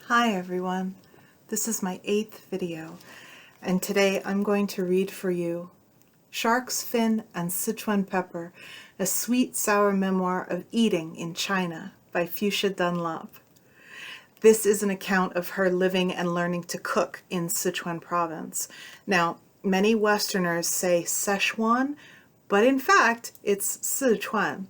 Hi everyone, this is my 8th video, and today I'm going to read for you Shark's Fin and Sichuan Pepper, a sweet sour memoir of eating in China by Fuchsia Dunlop. This is an account of her living and learning to cook in Sichuan province. Now, many Westerners say Sichuan, but in fact it's Sichuan.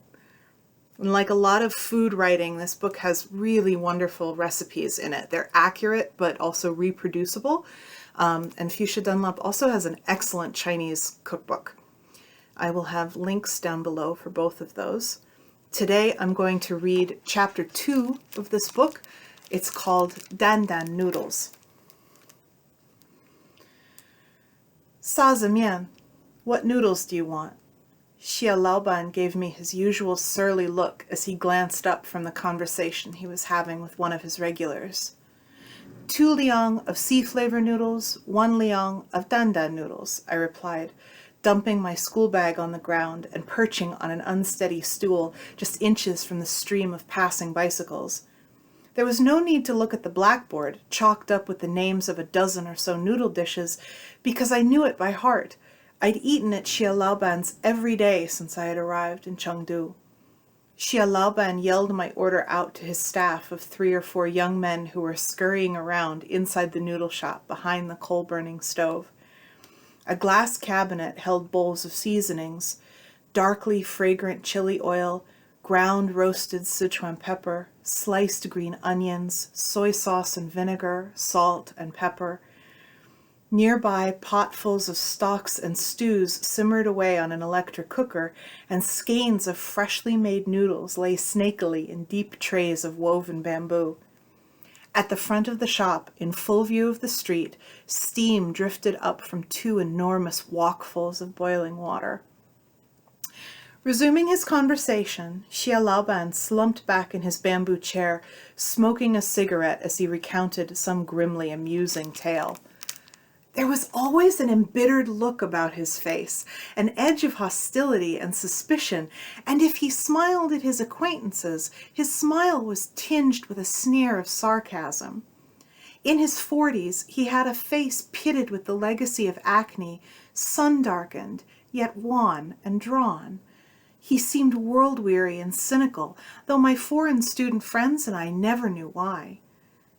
And like a lot of food writing, this book has really wonderful recipes in it. They're accurate, but also reproducible. And Fuchsia Dunlop also has an excellent Chinese cookbook. I will have links down below for both of those. Today, I'm going to read chapter 2 of this book. It's called Dan Dan Noodles. 沙子面, what noodles do you want? Xie Laoban gave me his usual surly look as he glanced up from the conversation he was having with one of his regulars. 2 liang of sea-flavor noodles, 1 liang of dandan noodles, I replied, dumping my school bag on the ground and perching on an unsteady stool just inches from the stream of passing bicycles. There was no need to look at the blackboard, chalked up with the names of a dozen or so noodle dishes, because I knew it by heart. I'd eaten at Xie Laoban's every day since I had arrived in Chengdu. Xie Laoban yelled my order out to his staff of 3 or 4 young men who were scurrying around inside the noodle shop behind the coal-burning stove. A glass cabinet held bowls of seasonings, darkly fragrant chili oil, ground roasted Sichuan pepper, sliced green onions, soy sauce and vinegar, salt and pepper. Nearby, potfuls of stocks and stews simmered away on an electric cooker, and skeins of freshly made noodles lay snakily in deep trays of woven bamboo. At the front of the shop, in full view of the street, steam drifted up from 2 enormous wokfuls of boiling water. Resuming his conversation, Xie Laoban slumped back in his bamboo chair, smoking a cigarette as he recounted some grimly amusing tale. There was always an embittered look about his face, an edge of hostility and suspicion, and if he smiled at his acquaintances, his smile was tinged with a sneer of sarcasm. In his 40s, he had a face pitted with the legacy of acne, sun-darkened, yet wan and drawn. He seemed world-weary and cynical, though my foreign student friends and I never knew why.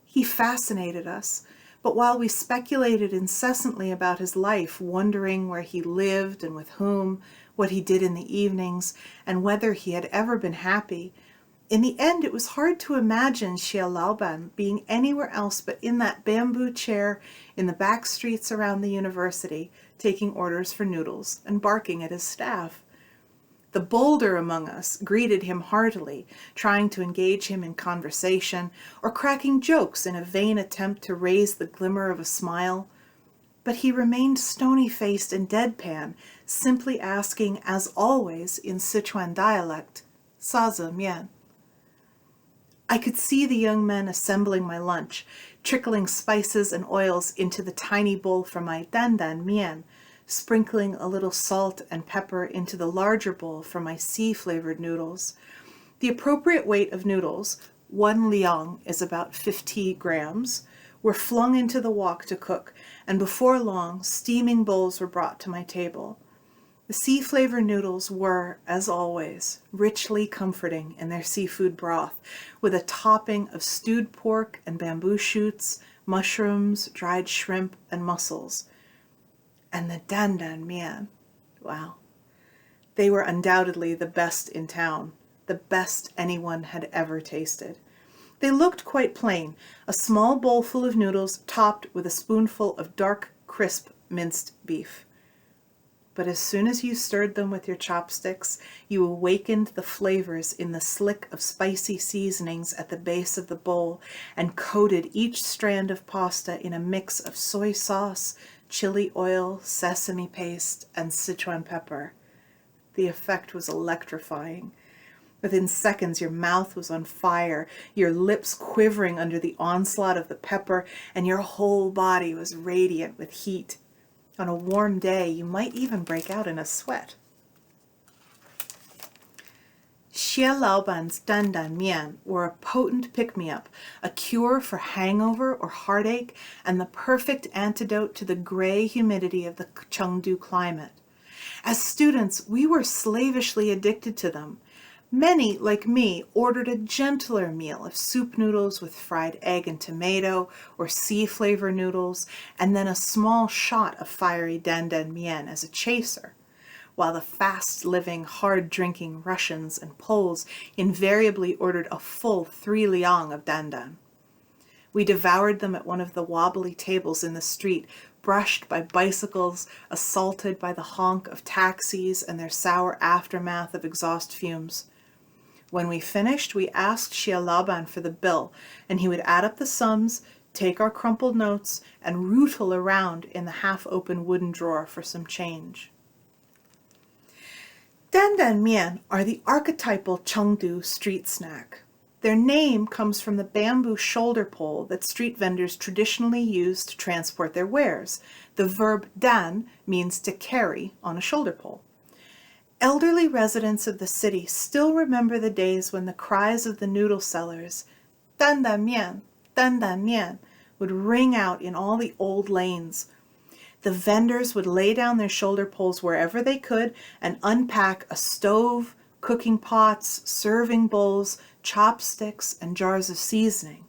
He fascinated us. But while we speculated incessantly about his life, wondering where he lived and with whom, what he did in the evenings, and whether he had ever been happy, in the end it was hard to imagine Xie Laoban being anywhere else but in that bamboo chair in the back streets around the university, taking orders for noodles and barking at his staff. The bolder among us greeted him heartily, trying to engage him in conversation or cracking jokes in a vain attempt to raise the glimmer of a smile. But he remained stony-faced and deadpan, simply asking, as always in Sichuan dialect, 沙子面. I could see the young men assembling my lunch, trickling spices and oils into the tiny bowl for my dandan mian, sprinkling a little salt and pepper into the larger bowl for my sea-flavored noodles. The appropriate weight of noodles, 1 liang is about 50 grams, were flung into the wok to cook, and before long, steaming bowls were brought to my table. The sea-flavored noodles were, as always, richly comforting in their seafood broth, with a topping of stewed pork and bamboo shoots, mushrooms, dried shrimp, and mussels. And the dandan mian, wow. They were undoubtedly the best in town, the best anyone had ever tasted. They looked quite plain, a small bowl full of noodles topped with a spoonful of dark, crisp minced beef. But as soon as you stirred them with your chopsticks, you awakened the flavors in the slick of spicy seasonings at the base of the bowl and coated each strand of pasta in a mix of soy sauce, chili oil, sesame paste, and Sichuan pepper. The effect was electrifying. Within seconds, your mouth was on fire, your lips quivering under the onslaught of the pepper, and your whole body was radiant with heat. On a warm day, you might even break out in a sweat. Xie Laoban's dandan mian were a potent pick-me-up, a cure for hangover or heartache, and the perfect antidote to the gray humidity of the Chengdu climate. As students, we were slavishly addicted to them. Many, like me, ordered a gentler meal of soup noodles with fried egg and tomato or sea flavor noodles, and then a small shot of fiery dandan mian as a chaser, while the fast-living, hard-drinking Russians and Poles invariably ordered a full 3 liang of dandan. We devoured them at one of the wobbly tables in the street, brushed by bicycles, assaulted by the honk of taxis and their sour aftermath of exhaust fumes. When we finished, we asked Xie Laoban for the bill, and he would add up the sums, take our crumpled notes, and rootle around in the half-open wooden drawer for some change. Dandan mian are the archetypal Chengdu street snack. Their name comes from the bamboo shoulder pole that street vendors traditionally use to transport their wares. The verb dan means to carry on a shoulder pole. Elderly residents of the city still remember the days when the cries of the noodle sellers, dandan mian, would ring out in all the old lanes. The vendors would lay down their shoulder poles wherever they could and unpack a stove, cooking pots, serving bowls, chopsticks, and jars of seasoning.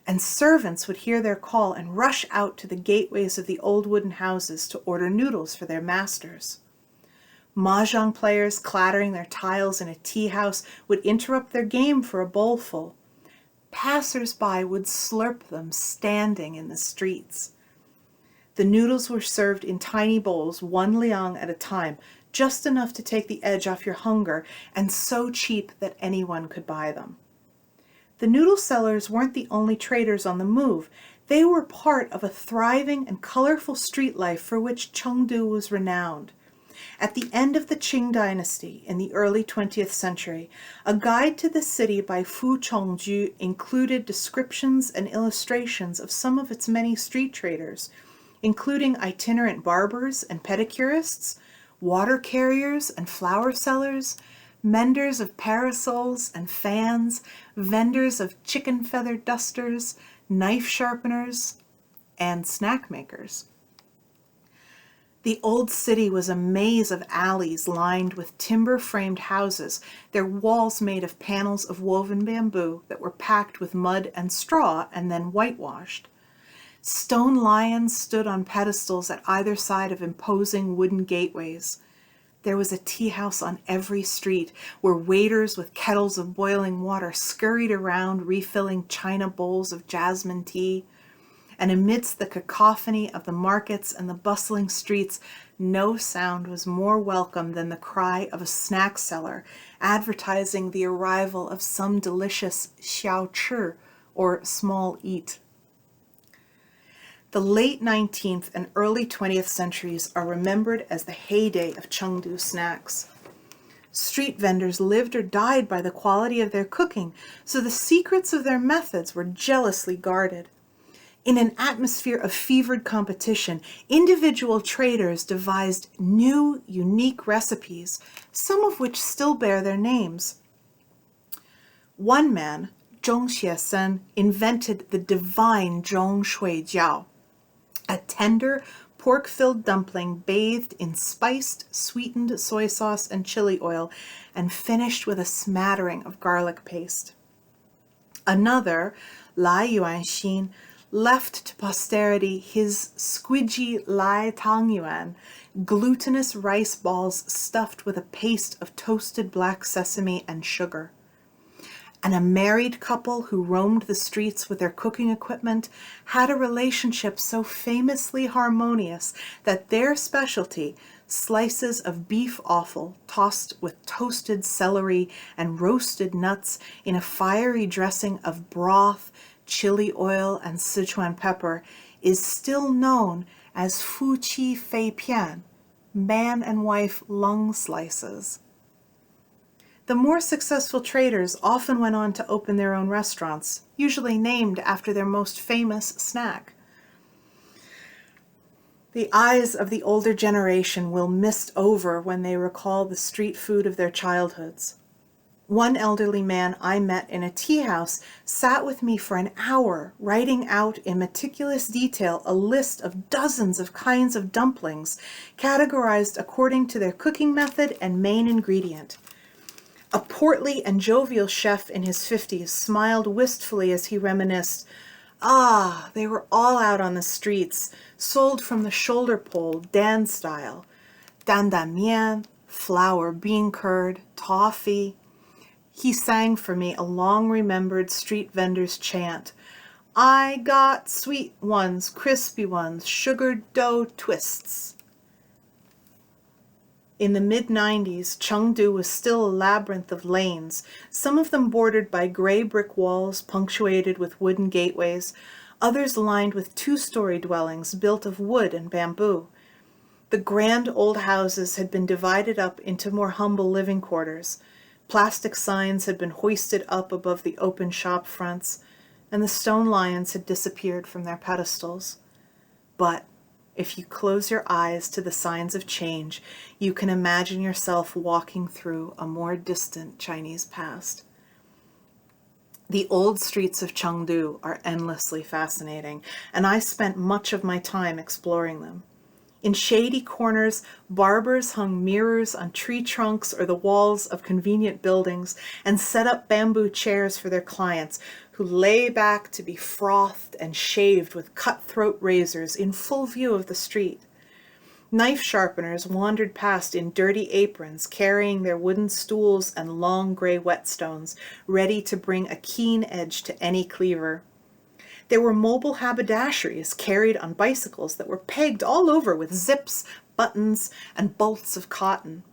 And servants would hear their call and rush out to the gateways of the old wooden houses to order noodles for their masters. Mahjong players clattering their tiles in a tea house would interrupt their game for a bowlful. Passers-by would slurp them standing in the streets. The noodles were served in tiny bowls, 1 liang at a time, just enough to take the edge off your hunger, and so cheap that anyone could buy them. The noodle sellers weren't the only traders on the move. They were part of a thriving and colorful street life for which Chengdu was renowned. At the end of the Qing dynasty, in the early 20th century, a guide to the city by Fu Chongju included descriptions and illustrations of some of its many street traders, including itinerant barbers and pedicurists, water carriers and flower sellers, menders of parasols and fans, vendors of chicken feather dusters, knife sharpeners, and snack makers. The old city was a maze of alleys lined with timber-framed houses, their walls made of panels of woven bamboo that were packed with mud and straw and then whitewashed. Stone lions stood on pedestals at either side of imposing wooden gateways. There was a tea house on every street, where waiters with kettles of boiling water scurried around refilling china bowls of jasmine tea. And amidst the cacophony of the markets and the bustling streets, no sound was more welcome than the cry of a snack seller advertising the arrival of some delicious xiaochi, or small eat. The late 19th and early 20th centuries are remembered as the heyday of Chengdu snacks. Street vendors lived or died by the quality of their cooking, so the secrets of their methods were jealously guarded. In an atmosphere of fevered competition, individual traders devised new, unique recipes, some of which still bear their names. One man, Zhong Xie invented the divine Zhong Shui Jiao, a tender, pork-filled dumpling bathed in spiced, sweetened soy sauce and chili oil and finished with a smattering of garlic paste. Another, Lai Yuanxin, left to posterity his squidgy Lai Tangyuan, glutinous rice balls stuffed with a paste of toasted black sesame and sugar. And a married couple who roamed the streets with their cooking equipment had a relationship so famously harmonious that their specialty, slices of beef offal tossed with toasted celery and roasted nuts in a fiery dressing of broth, chili oil, and Sichuan pepper, is still known as Fu Qi Fei Pian, man and wife lung slices. The more successful traders often went on to open their own restaurants, usually named after their most famous snack. The eyes of the older generation will mist over when they recall the street food of their childhoods. One elderly man I met in a tea house sat with me for an hour, writing out in meticulous detail a list of dozens of kinds of dumplings, categorized according to their cooking method and main ingredient. A portly and jovial chef in his 50s smiled wistfully as he reminisced. Ah, they were all out on the streets, sold from the shoulder pole, Dan style. Dan mian, flour, bean curd, toffee. He sang for me a long-remembered street vendor's chant. I got sweet ones, crispy ones, sugared dough twists. In the mid-90s, Chengdu was still a labyrinth of lanes, some of them bordered by gray brick walls punctuated with wooden gateways, others lined with two-story dwellings built of wood and bamboo. The grand old houses had been divided up into more humble living quarters. Plastic signs had been hoisted up above the open shop fronts, and the stone lions had disappeared from their pedestals. But if you close your eyes to the signs of change, you can imagine yourself walking through a more distant Chinese past. The old streets of Chengdu are endlessly fascinating, and I spent much of my time exploring them. In shady corners, barbers hung mirrors on tree trunks or the walls of convenient buildings and set up bamboo chairs for their clients, who lay back to be frothed and shaved with cutthroat razors in full view of the street. Knife sharpeners wandered past in dirty aprons, carrying their wooden stools and long gray whetstones, ready to bring a keen edge to any cleaver. There were mobile haberdasheries carried on bicycles that were pegged all over with zips, buttons, and bolts of cotton.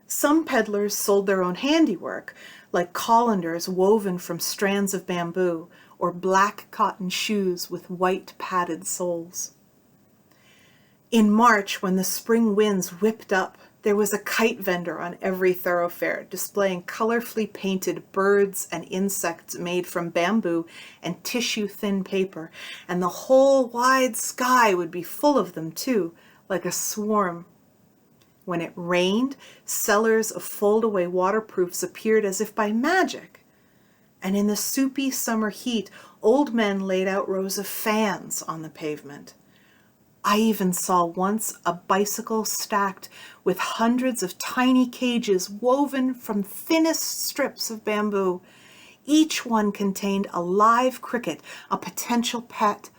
Some peddlers sold their own handiwork, like colanders woven from strands of bamboo, or black cotton shoes with white padded soles. In March, when the spring winds whipped up, there was a kite vendor on every thoroughfare, displaying colorfully painted birds and insects made from bamboo and tissue-thin paper, and the whole wide sky would be full of them too, like a swarm. When it rained, sellers of fold-away waterproofs appeared as if by magic, and in the soupy summer heat, old men laid out rows of fans on the pavement. I even saw once a bicycle stacked with hundreds of tiny cages woven from thinnest strips of bamboo. Each one contained a live cricket, a potential pet,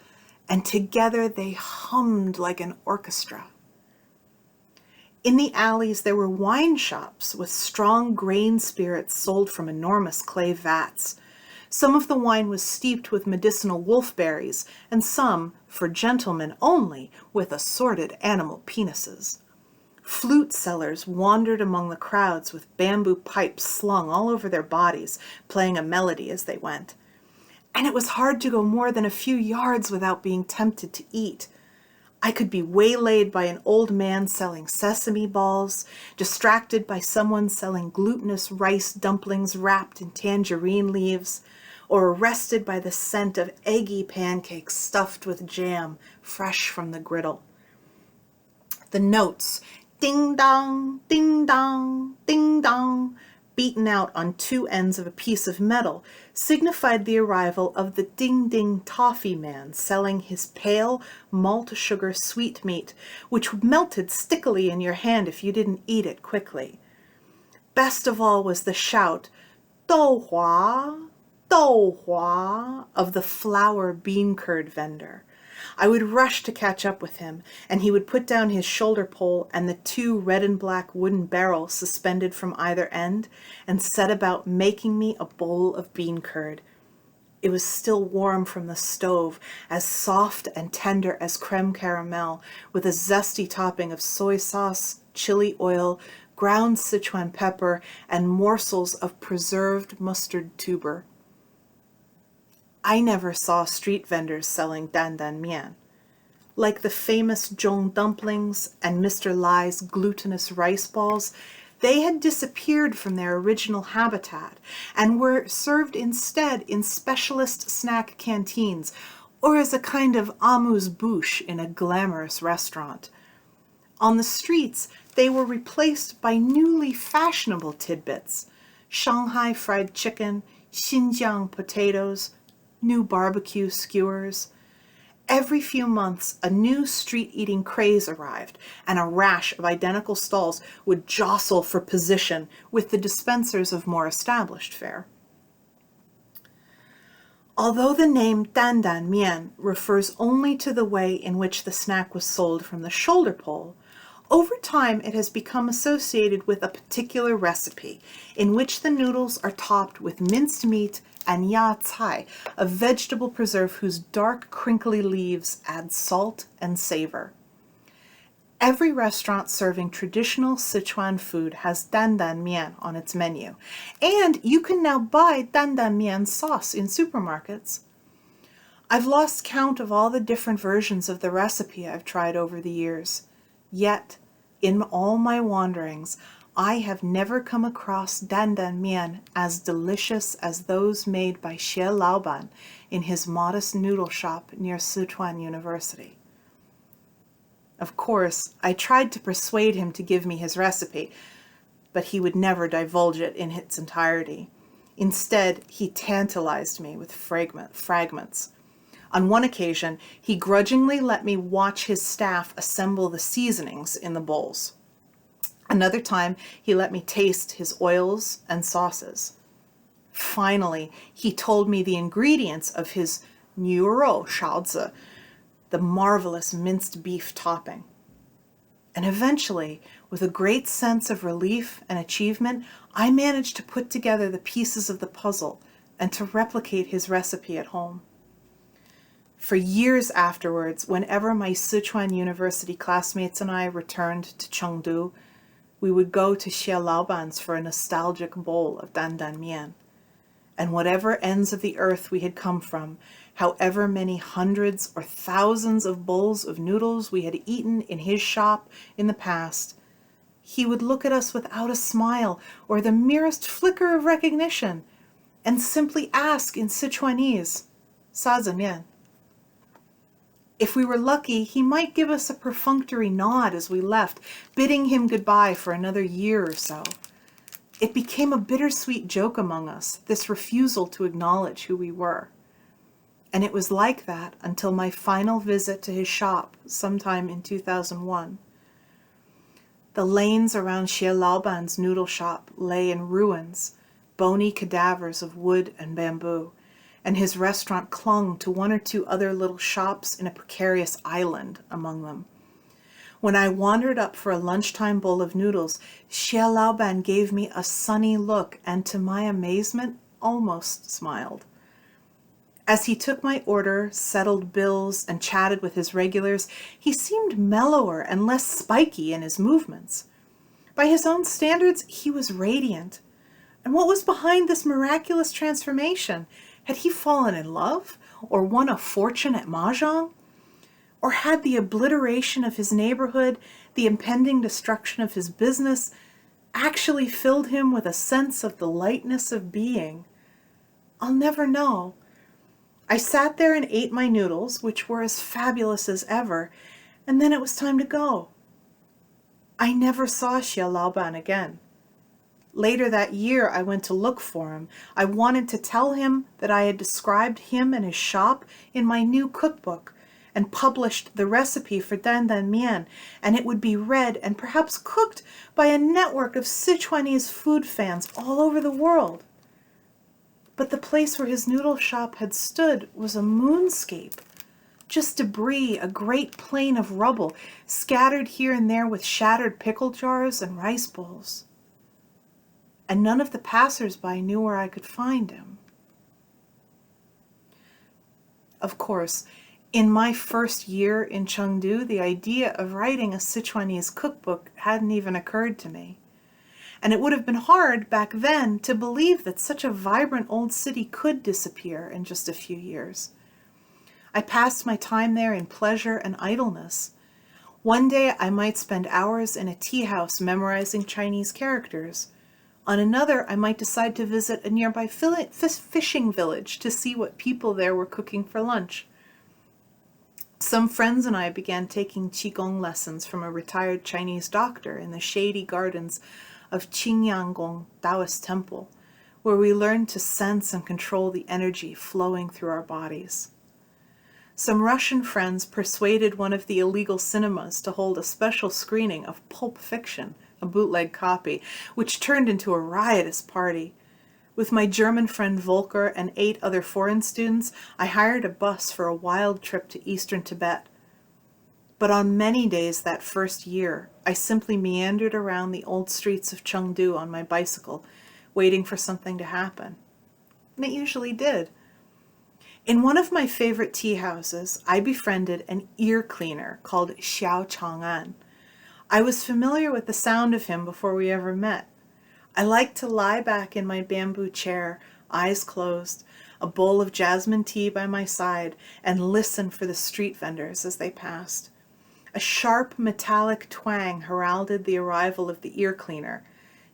and together they hummed like an orchestra. In the alleys there were wine shops with strong grain spirits sold from enormous clay vats. Some of the wine was steeped with medicinal wolfberries, and some, for gentlemen only, with assorted animal penises. Flute sellers wandered among the crowds with bamboo pipes slung all over their bodies, playing a melody as they went. And it was hard to go more than a few yards without being tempted to eat. I could be waylaid by an old man selling sesame balls, distracted by someone selling glutinous rice dumplings wrapped in tangerine leaves, or arrested by the scent of eggy pancakes stuffed with jam, fresh from the griddle. The notes, ding-dong, ding-dong, ding-dong, beaten out on two ends of a piece of metal, signified the arrival of the ding-ding toffee man selling his pale malt sugar sweetmeat, which melted stickily in your hand if you didn't eat it quickly. Best of all was the shout, "Douhua, Douhua," of the flour bean curd vendor. I would rush to catch up with him, and he would put down his shoulder pole and the two red and black wooden barrels suspended from either end, and set about making me a bowl of bean curd. It was still warm from the stove, as soft and tender as creme caramel, with a zesty topping of soy sauce, chili oil, ground Sichuan pepper, and morsels of preserved mustard tuber. I never saw street vendors selling dan mian. Like the famous Zhong dumplings and Mr. Lai's glutinous rice balls, they had disappeared from their original habitat and were served instead in specialist snack canteens or as a kind of amuse-bouche in a glamorous restaurant. On the streets, they were replaced by newly fashionable tidbits: Shanghai fried chicken, Xinjiang potatoes, new barbecue skewers. Every few months, a new street-eating craze arrived, and a rash of identical stalls would jostle for position with the dispensers of more established fare. Although the name dandan mian refers only to the way in which the snack was sold from the shoulder pole, over time it has become associated with a particular recipe in which the noodles are topped with minced meat and ya cai, a vegetable preserve whose dark, crinkly leaves add salt and savor. Every restaurant serving traditional Sichuan food has dandan mian on its menu, and you can now buy dandan mian sauce in supermarkets. I've lost count of all the different versions of the recipe I've tried over the years, yet in all my wanderings, I have never come across dandan mian as delicious as those made by Xie Laoban in his modest noodle shop near Sichuan University. Of course, I tried to persuade him to give me his recipe, but he would never divulge it in its entirety. Instead, he tantalized me with fragments. On one occasion, he grudgingly let me watch his staff assemble the seasonings in the bowls. Another time, he let me taste his oils and sauces. Finally, he told me the ingredients of his 牛肉勺子, the marvelous minced beef topping. And eventually, with a great sense of relief and achievement, I managed to put together the pieces of the puzzle and to replicate his recipe at home. For years afterwards, whenever my Sichuan University classmates and I returned to Chengdu, we would go to Xie Laoban's for a nostalgic bowl of dandan mian. And whatever ends of the earth we had come from, however many hundreds or thousands of bowls of noodles we had eaten in his shop in the past, he would look at us without a smile or the merest flicker of recognition and simply ask in Sichuanese, 啥子面? If we were lucky, he might give us a perfunctory nod as we left, bidding him goodbye for another year or so. It became a bittersweet joke among us, this refusal to acknowledge who we were. And it was like that until my final visit to his shop sometime in 2001. The lanes around Xie Laoban's noodle shop lay in ruins, bony cadavers of wood and bamboo, and his restaurant clung to one or two other little shops in a precarious island among them. When I wandered up for a lunchtime bowl of noodles, Xie Laoban gave me a sunny look and, to my amazement, almost smiled. As he took my order, settled bills, and chatted with his regulars, he seemed mellower and less spiky in his movements. By his own standards, he was radiant. And what was behind this miraculous transformation? Had he fallen in love, or won a fortune at mahjong? Or had the obliteration of his neighborhood, the impending destruction of his business, actually filled him with a sense of the lightness of being? I'll never know. I sat there and ate my noodles, which were as fabulous as ever, and then it was time to go. I never saw Xie Laoban again. Later that year, I went to look for him. I wanted to tell him that I had described him and his shop in my new cookbook and published the recipe for dandan mian, and it would be read and perhaps cooked by a network of Sichuanese food fans all over the world. But the place where his noodle shop had stood was a moonscape. Just debris, a great plain of rubble, scattered here and there with shattered pickle jars and rice bowls. And none of the passers-by knew where I could find him. Of course, in my first year in Chengdu, the idea of writing a Sichuanese cookbook hadn't even occurred to me. And it would have been hard back then to believe that such a vibrant old city could disappear in just a few years. I passed my time there in pleasure and idleness. One day I might spend hours in a tea house memorizing Chinese characters. On another, I might decide to visit a nearby fishing village to see what people there were cooking for lunch. Some friends and I began taking Qigong lessons from a retired Chinese doctor in the shady gardens of Qingyangong Taoist Temple, where we learned to sense and control the energy flowing through our bodies. Some Russian friends persuaded one of the illegal cinemas to hold a special screening of Pulp Fiction, a bootleg copy, which turned into a riotous party. With my German friend Volker and 8 other foreign students, I hired a bus for a wild trip to eastern Tibet. But on many days that first year, I simply meandered around the old streets of Chengdu on my bicycle, waiting for something to happen. And it usually did. In one of my favorite tea houses, I befriended an ear cleaner called Xiao Chang'an. I was familiar with the sound of him before we ever met. I liked to lie back in my bamboo chair, eyes closed, a bowl of jasmine tea by my side, and listen for the street vendors as they passed. A sharp metallic twang heralded the arrival of the ear cleaner.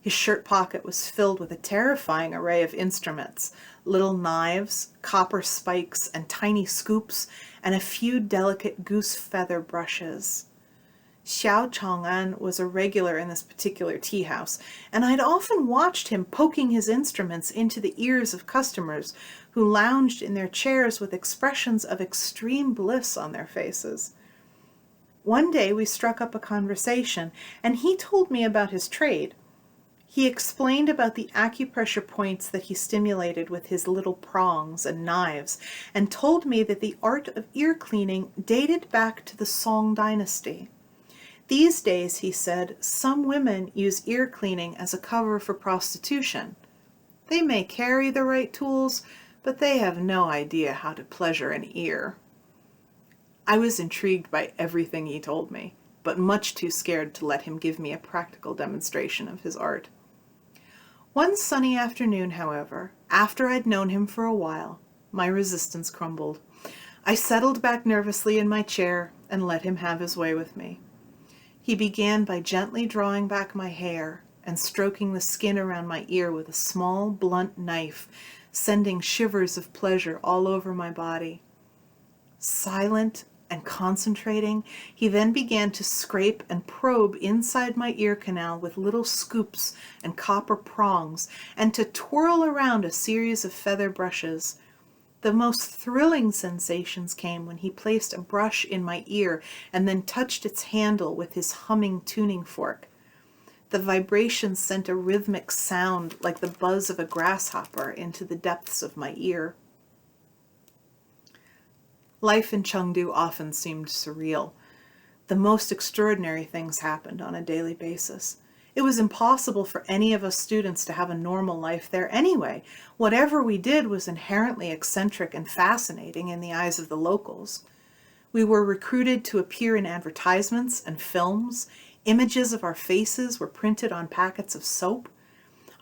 His shirt pocket was filled with a terrifying array of instruments, little knives, copper spikes, and tiny scoops, and a few delicate goose feather brushes. Xiao Chang'an was a regular in this particular tea house, and I'd often watched him poking his instruments into the ears of customers who lounged in their chairs with expressions of extreme bliss on their faces. One day we struck up a conversation, and he told me about his trade. He explained about the acupressure points that he stimulated with his little prongs and knives, and told me that the art of ear cleaning dated back to the Song dynasty. These days, he said, some women use ear cleaning as a cover for prostitution. They may carry the right tools, but they have no idea how to pleasure an ear. I was intrigued by everything he told me, but much too scared to let him give me a practical demonstration of his art. One sunny afternoon, however, after I'd known him for a while, my resistance crumbled. I settled back nervously in my chair and let him have his way with me. He began by gently drawing back my hair and stroking the skin around my ear with a small, blunt knife, sending shivers of pleasure all over my body. Silent and concentrating, he then began to scrape and probe inside my ear canal with little scoops and copper prongs, and to twirl around a series of feather brushes. The most thrilling sensations came when he placed a brush in my ear and then touched its handle with his humming tuning fork. The vibration sent a rhythmic sound like the buzz of a grasshopper into the depths of my ear. Life in Chengdu often seemed surreal. The most extraordinary things happened on a daily basis. It was impossible for any of us students to have a normal life there anyway. Whatever we did was inherently eccentric and fascinating in the eyes of the locals. We were recruited to appear in advertisements and films. Images of our faces were printed on packets of soap.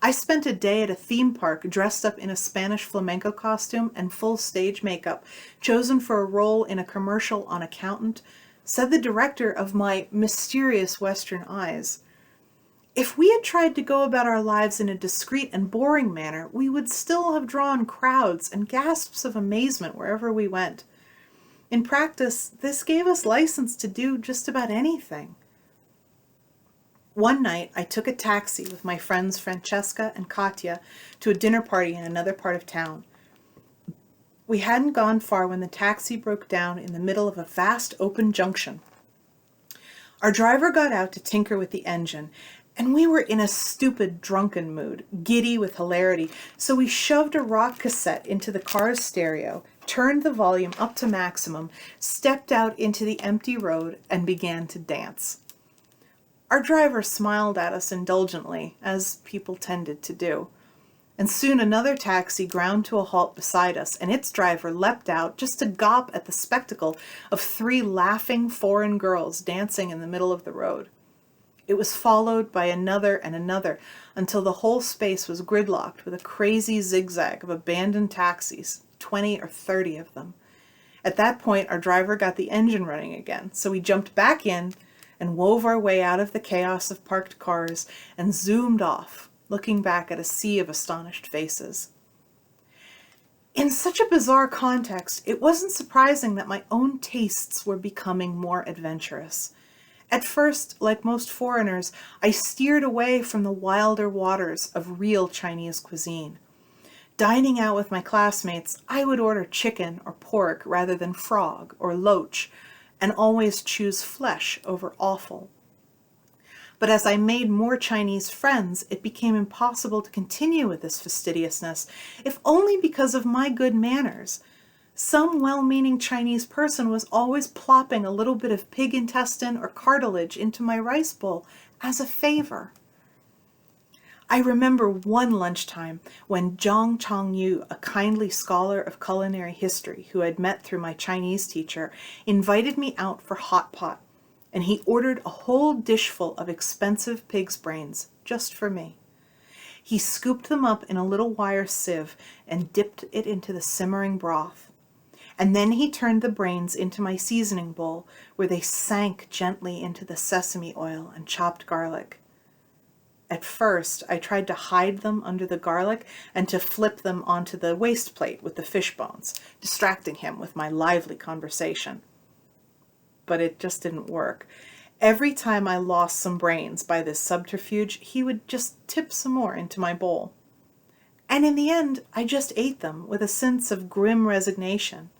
I spent a day at a theme park dressed up in a Spanish flamenco costume and full stage makeup, chosen for a role in a commercial on Accountant, said the director of my mysterious Western eyes. If we had tried to go about our lives in a discreet and boring manner, we would still have drawn crowds and gasps of amazement wherever we went. In practice, this gave us license to do just about anything. One night, I took a taxi with my friends Francesca and Katya to a dinner party in another part of town. We hadn't gone far when the taxi broke down in the middle of a vast open junction. Our driver got out to tinker with the engine, and we were in a stupid, drunken mood, giddy with hilarity, so we shoved a rock cassette into the car's stereo, turned the volume up to maximum, stepped out into the empty road, and began to dance. Our driver smiled at us indulgently, as people tended to do. And soon another taxi ground to a halt beside us, and its driver leapt out just to gawp at the spectacle of 3 laughing foreign girls dancing in the middle of the road. It was followed by another and another, until the whole space was gridlocked with a crazy zigzag of abandoned taxis, 20 or 30 of them. At that point, our driver got the engine running again, so we jumped back in and wove our way out of the chaos of parked cars and zoomed off, looking back at a sea of astonished faces. In such a bizarre context, it wasn't surprising that my own tastes were becoming more adventurous. At first, like most foreigners, I steered away from the wilder waters of real Chinese cuisine. Dining out with my classmates, I would order chicken or pork rather than frog or loach, and always choose flesh over offal. But as I made more Chinese friends, it became impossible to continue with this fastidiousness, if only because of my good manners. Some well-meaning Chinese person was always plopping a little bit of pig intestine or cartilage into my rice bowl as a favor. I remember one lunchtime when Zhang Changyu, a kindly scholar of culinary history who I'd met through my Chinese teacher, invited me out for hot pot, and he ordered a whole dishful of expensive pig's brains just for me. He scooped them up in a little wire sieve and dipped it into the simmering broth. And then he turned the brains into my seasoning bowl, where they sank gently into the sesame oil and chopped garlic. At first, I tried to hide them under the garlic and to flip them onto the waste plate with the fish bones, distracting him with my lively conversation. But it just didn't work. Every time I lost some brains by this subterfuge, he would just tip some more into my bowl. And in the end, I just ate them with a sense of grim resignation.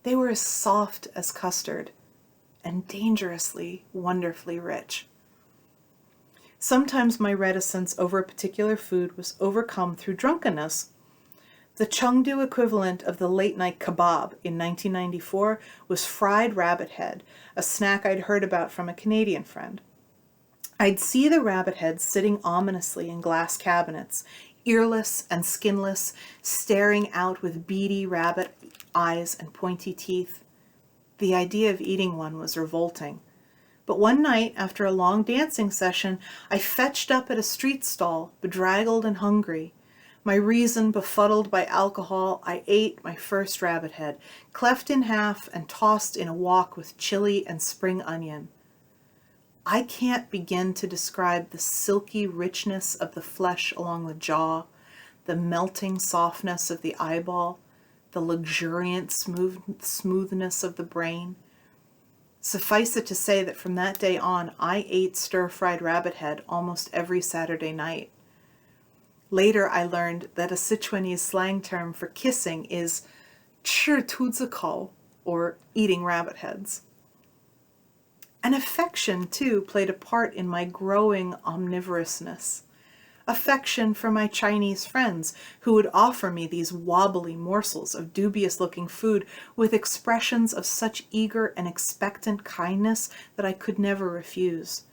They were as soft as custard and dangerously, wonderfully rich. Sometimes my reticence over a particular food was overcome through drunkenness. The Chengdu equivalent of the late-night kebab in 1994 was fried rabbit head, a snack I'd heard about from a Canadian friend. I'd see the rabbit heads sitting ominously in glass cabinets, earless and skinless, staring out with beady rabbit eyes and pointy teeth. The idea of eating one was revolting. But one night, after a long dancing session, I fetched up at a street stall, bedraggled and hungry. My reason befuddled by alcohol, I ate my first rabbit head, cleft in half and tossed in a wok with chili and spring onion. I can't begin to describe the silky richness of the flesh along the jaw, the melting softness of the eyeball, the luxuriant smoothness of the brain. Suffice it to say that from that day on, I ate stir-fried rabbit head almost every Saturday night. Later, I learned that a Sichuanese slang term for kissing is 吃兔子口, or eating rabbit heads. And affection, too, played a part in my growing omnivorousness. Affection for my Chinese friends, who would offer me these wobbly morsels of dubious-looking food with expressions of such eager and expectant kindness that I could never refuse.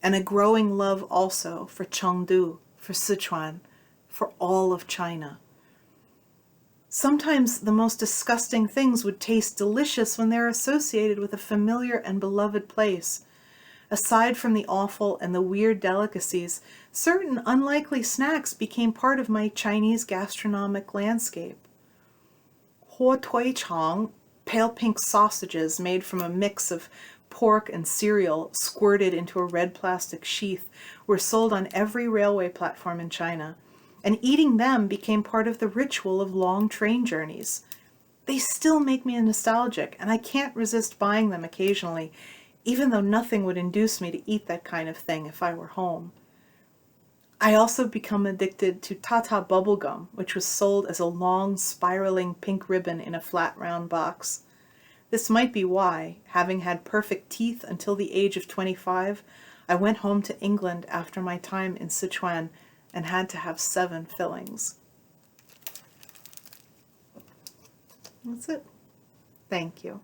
And a growing love also for Chengdu, for Sichuan, for all of China. Sometimes the most disgusting things would taste delicious when they're associated with a familiar and beloved place. Aside from the awful and the weird delicacies, certain unlikely snacks became part of my Chinese gastronomic landscape. Huo Tui Chang, pale pink sausages made from a mix of pork and cereal squirted into a red plastic sheath, were sold on every railway platform in China, and eating them became part of the ritual of long train journeys. They still make me nostalgic, and I can't resist buying them occasionally, even though nothing would induce me to eat that kind of thing if I were home. I also become addicted to Tata bubblegum, which was sold as a long, spiraling pink ribbon in a flat, round box. This might be why, having had perfect teeth until the age of 25, I went home to England after my time in Sichuan and had to have 7 fillings. That's it. Thank you.